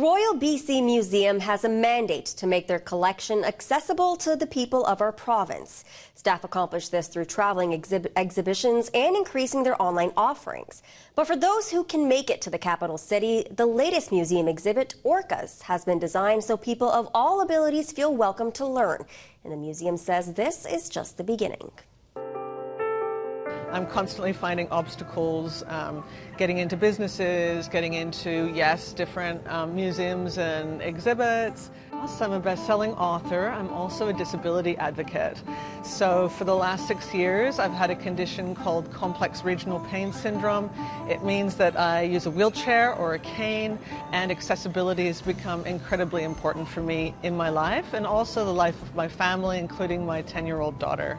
Royal BC Museum has a mandate to make their collection accessible to the people of our province. Staff accomplish this through traveling exhibitions and increasing their online offerings. But for those who can make it to the capital city, the latest museum exhibit, Orcas, has been designed so people of all abilities feel welcome to learn. And the museum says this is just the beginning. I'm constantly finding obstacles, getting into businesses, getting into, different museums and exhibits. Plus, I'm a best-selling author. I'm also a disability advocate. So for the last 6 years, I've had a condition called complex regional pain syndrome. It means that I use a wheelchair or a cane, and accessibility has become incredibly important for me in my life and also the life of my family, including my 10-year-old daughter.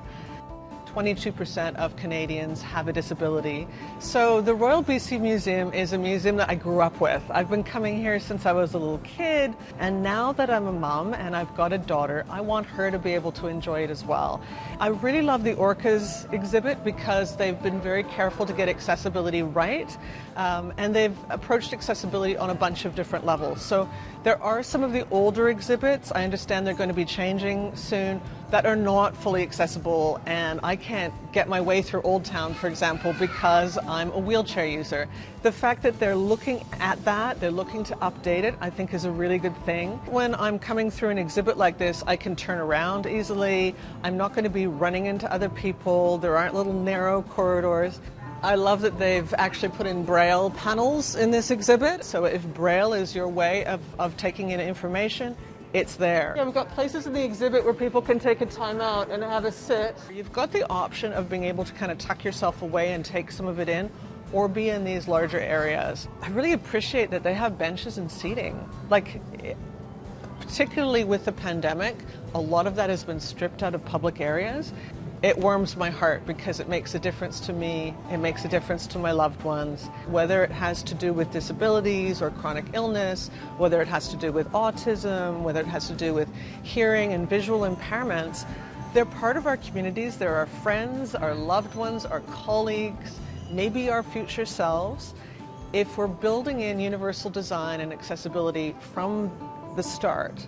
22% of Canadians have a disability. So the Royal BC Museum is a museum that I grew up with. I've been coming here since I was a little kid, and now that I'm a mom and I've got a daughter, I want her to be able to enjoy it as well. I really love the Orcas exhibit because they've been very careful to get accessibility right, and they've approached accessibility on a bunch of different levels. So there are some of the older exhibits, I understand they're going to be changing soon, that are not fully accessible, and I can't get my way through Old Town, for example, because I'm a wheelchair user. The fact that they're looking at that, they're looking to update it, I think is a really good thing. When I'm coming through an exhibit like this, I can turn around easily. I'm not going to be running into other people. There aren't little narrow corridors. I love that they've actually put in braille panels in this exhibit. So if braille is your way of taking in information, it's there. We've got places in the exhibit where people can take a time out and have a sit. You've got the option of being able to kind of tuck yourself away and take some of it in, or be in these larger areas. I really appreciate that they have benches and seating. Particularly with the pandemic, a lot of that has been stripped out of public areas. It warms my heart because it makes a difference to me, it makes a difference to my loved ones, whether it has to do with disabilities or chronic illness, whether it has to do with autism, whether it has to do with hearing and visual impairments. They're part of our communities, they're our friends, our loved ones, our colleagues, maybe our future selves. If we're building in universal design and accessibility from the start,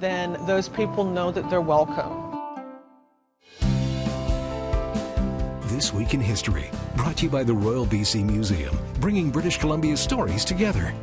then those people know that they're welcome. This Week in History, brought to you by the Royal BC Museum, bringing British Columbia's stories together.